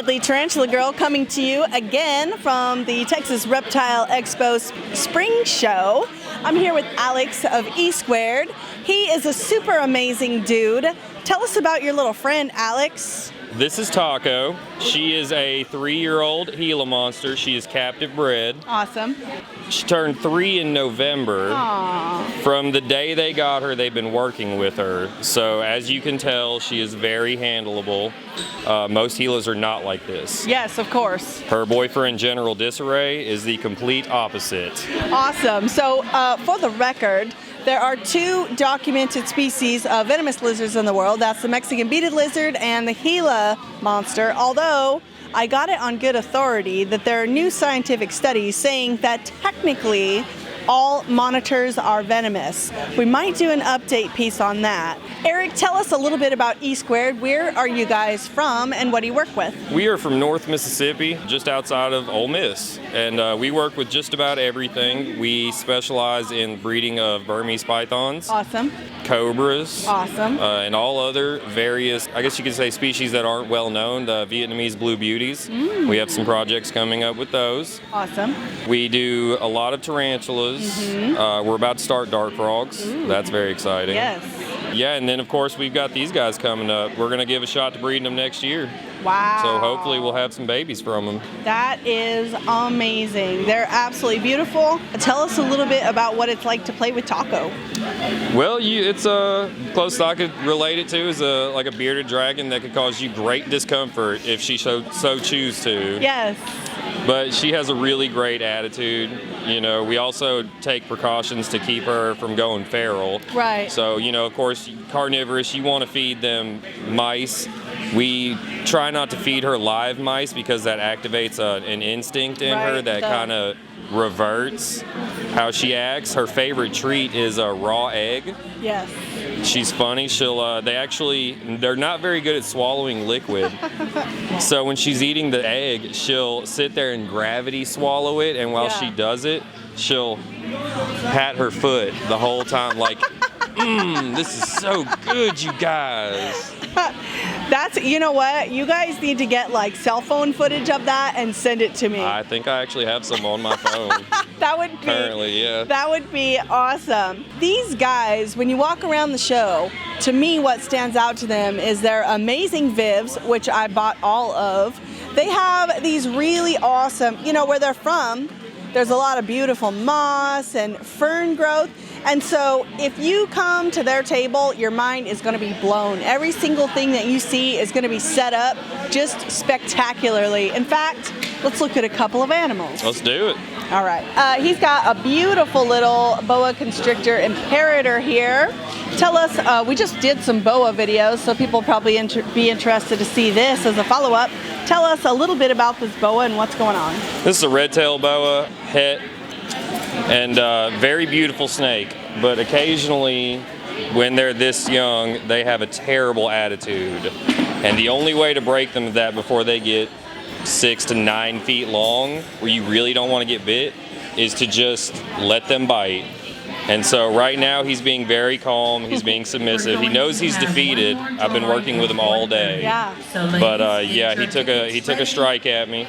Deadly Tarantula Girl coming to you again from the Texas Reptile Expo Spring Show. I'm here with Alex of Esquared. He is a super amazing dude. Tell us about your little friend, Alex. This is Taco. She is a 3-year-old Gila Monster. She is captive bred. Awesome. She turned 3 in November. Aww. From the day they got her, they've been working with her. So as you can tell, she is very handleable. Most Gilas are not like this. Yes, of course. Her boyfriend, General Disarray, is the complete opposite. Awesome. So for the record, there are 2 documented species of venomous lizards in the world. That's the Mexican beaded lizard and the Gila Monster. Although I got it on good authority that there are new scientific studies saying that technically all monitors are venomous. We might do an update piece on that. Eric, tell us a little bit about Esquared. Where are you guys from and what do you work with? We are from North Mississippi, just outside of Ole Miss, and we work with just about everything. We specialize in breeding of Burmese pythons. Awesome. Cobras. Awesome. And all other various, I guess you could say, species that aren't well known, the Vietnamese blue beauties. We have some projects coming up with those. Awesome. We do a lot of tarantulas. We're about to start dart frogs. That's very exciting. Yes. Yeah, and then of course we've got these guys coming up. We're going to give a shot to breeding them next year. Wow. So hopefully we'll have some babies from them. That is amazing. They're absolutely beautiful. Tell us a little bit about what it's like to play with Taco. Well, it's closest I could relate it to is like a bearded dragon that could cause you great discomfort if she so choose to. Yes. But she has a really great attitude. You know, we also take precautions to keep her from going feral. Right. So, you know, of course, carnivorous, you want to feed them mice. We try not to feed her live mice because that activates an instinct in her that kind of reverts how she acts. Her favorite treat is a raw egg. Yes. She's funny. They're not very good at swallowing liquid. So when she's eating the egg, she'll sit there and gravity swallow it, and while she does it, she'll pat her foot the whole time like, this is so good, you guys. You know what? You guys need to get like cell phone footage of that and send it to me. I think I actually have some on my phone. That would be, currently, yeah. That would be awesome. These guys, when you walk around the show, to me what stands out to them is their amazing vivs, which I bought all of. They have these really awesome, where they're from, there's a lot of beautiful moss and fern growth. And so if you come to their table, your mind is going to be blown. Every single thing that you see is going to be set up just spectacularly. In fact, let's look at a couple of animals. Let's do it. All right. He's got a beautiful little boa constrictor imperator here. Tell us, we just did some boa videos, so people probably be interested to see this as a follow-up. Tell us a little bit about this boa and what's going on. This is a red-tailed boa, het, and very beautiful snake. But occasionally, when they're this young, they have a terrible attitude. And the only way to break them of that before they get 6 to 9 feet long, where you really don't want to get bit, is to just let them bite. And so right now he's being very calm, he's being submissive. He knows he's defeated. I've been working with him all day. Yeah. But yeah, he took a strike at me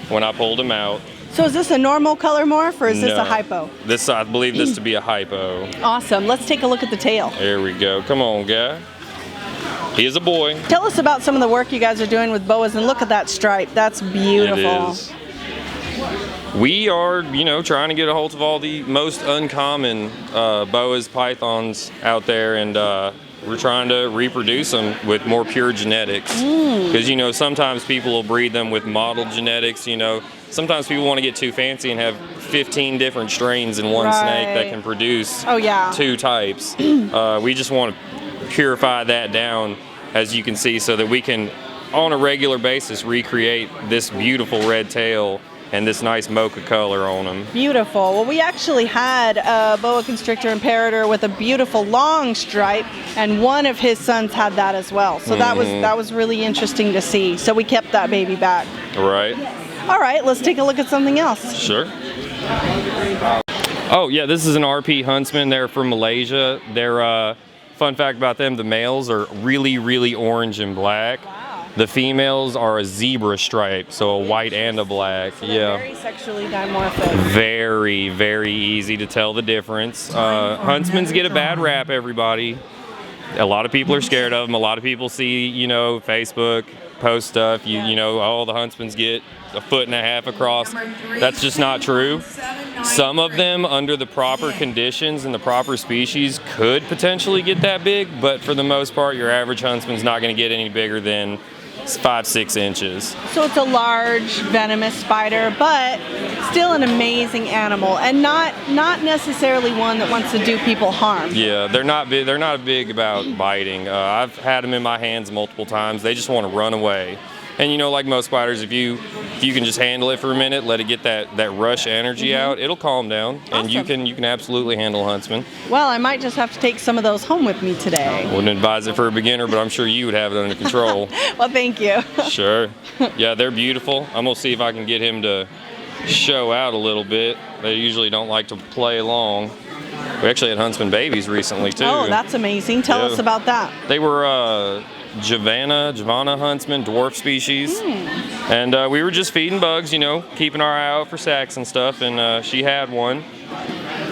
when I pulled him out. So is this a normal color morph or is this a hypo? I believe this to be a hypo. Awesome. Let's take a look at the tail. There we go. Come on, guy. He is a boy. Tell us about some of the work you guys are doing with boas, and look at that stripe. That's beautiful. It is. We are, trying to get a hold of all the most uncommon boas, pythons out there, and we're trying to reproduce them with more pure genetics. Because, sometimes people will breed them with modeled genetics, Sometimes people want to get too fancy and have 15 different strains in one snake that can produce 2 types. We just want to purify that down, as you can see, so that we can, on a regular basis, recreate this beautiful red tail and this nice mocha color on them. Beautiful. Well, we actually had a boa constrictor imperator with a beautiful long stripe, and one of his sons had that as well. So that was really interesting to see. So we kept that baby back. Right. All right, let's take a look at something else. Sure. Oh yeah, this is an RP Huntsman. They're from Malaysia. They're fun fact about them: the males are really, really orange and black. Wow. The females are a zebra stripe, so a white and a black. So yeah. Very sexually dimorphic. Very, very easy to tell the difference. Huntsmans get a bad rap, everybody. A lot of people are scared of them. A lot of people see, you know, Facebook post stuff. You know, all the Huntsmans get a 1.5 feet across. That's just not true. Some of them, under the proper conditions and the proper species, could potentially get that big, but for the most part, your average Huntsman's not going to get any bigger than 5-6 inches. So it's a large venomous spider, but still an amazing animal, and not necessarily one that wants to do people harm. Yeah, they're not big. They're not big about biting. I've had them in my hands multiple times. They just want to run away. And you know, like most spiders, if you can just handle it for a minute, let it get that rush energy out, it'll calm down, and Awesome. you can absolutely handle Huntsman. Well, I might just have to take some of those home with me today. Wouldn't advise it for a beginner, but I'm sure you would have it under control. Well, thank you. Sure. Yeah, they're beautiful. I'm gonna see if I can get him to show out a little bit. They usually don't like to play long. We actually had Huntsman babies recently too. Oh, that's amazing. Tell us about that. They were Javana Huntsman, dwarf species. And we were just feeding bugs, you know, keeping our eye out for sacks and stuff, and she had one.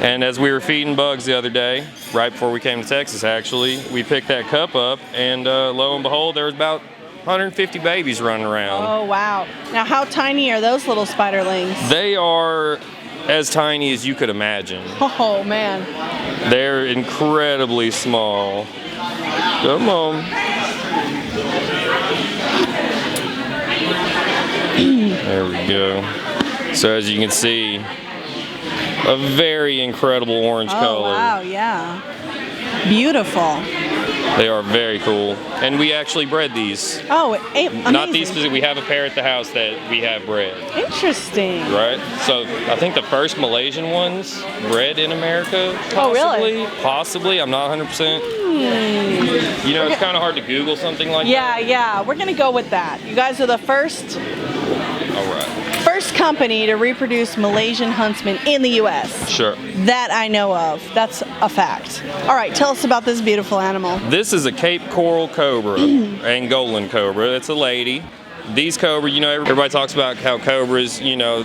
And as we were feeding bugs the other day, right before we came to Texas actually, we picked that cup up, and lo and behold, there was about 150 babies running around. Oh, wow. Now, how tiny are those little spiderlings? They are as tiny as you could imagine. Oh, man. They're incredibly small. Come on. There we go. So as you can see, a very incredible orange color. Oh, wow, yeah. Beautiful. They are very cool. And we actually bred these. Oh, amazing. Not these specific. We have a pair at the house that we have bred. Interesting. Right? So I think the first Malaysian ones bred in America. Possibly. Oh, really? Possibly. I'm not 100%. You know, it's kind of hard to Google something like that. Yeah. We're going to go with that. You guys are the first All right. company to reproduce Malaysian Huntsman in the U.S. Sure. That I know of. That's a fact. All right, tell us about this beautiful animal. This is a Cape Coral Cobra, Angolan Cobra. It's a lady. These Cobra, you know, everybody talks about how Cobras, you know,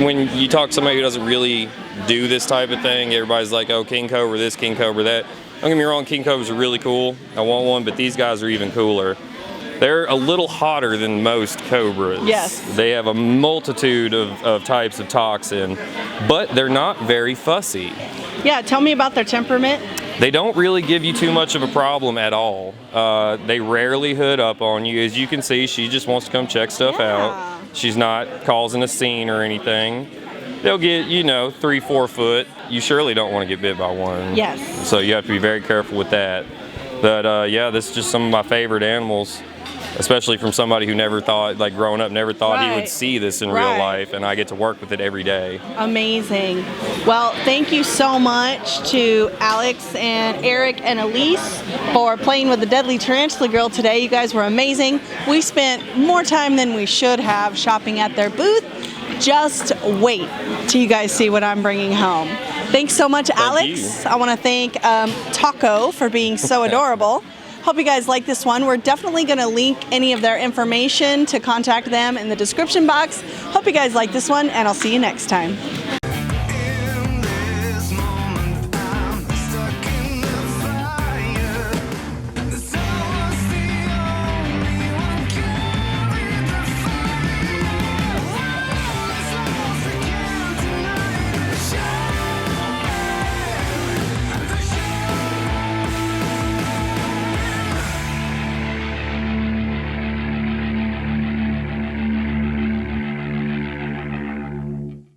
when you talk to somebody who doesn't really do this type of thing, everybody's like, oh, King Cobra this, King Cobra that. Don't get me wrong, King Cobras are really cool. I want one, but these guys are even cooler. They're a little hotter than most cobras. Yes. They have a multitude of types of toxin, but they're not very fussy. Yeah, tell me about their temperament. They don't really give you too much of a problem at all. They rarely hood up on you. As you can see, she just wants to come check stuff out. She's not causing a scene or anything. They'll get, you know, 3-4 foot. You surely don't want to get bit by one. Yes. So you have to be very careful with that. But yeah, this is just some of my favorite animals, especially from somebody who never thought, like growing up, never thought he would see this in real life, and I get to work with it every day. Amazing. Well, thank you so much to Alex and Eric and Elise for playing with the Deadly Tarantula Girl today. You guys were amazing. We spent more time than we should have shopping at their booth. Just wait till you guys see what I'm bringing home. Thanks so much, Alex. I want to thank Taco for being so adorable. Hope you guys like this one. We're definitely going to link any of their information to contact them in the description box. Hope you guys like this one, and I'll see you next time.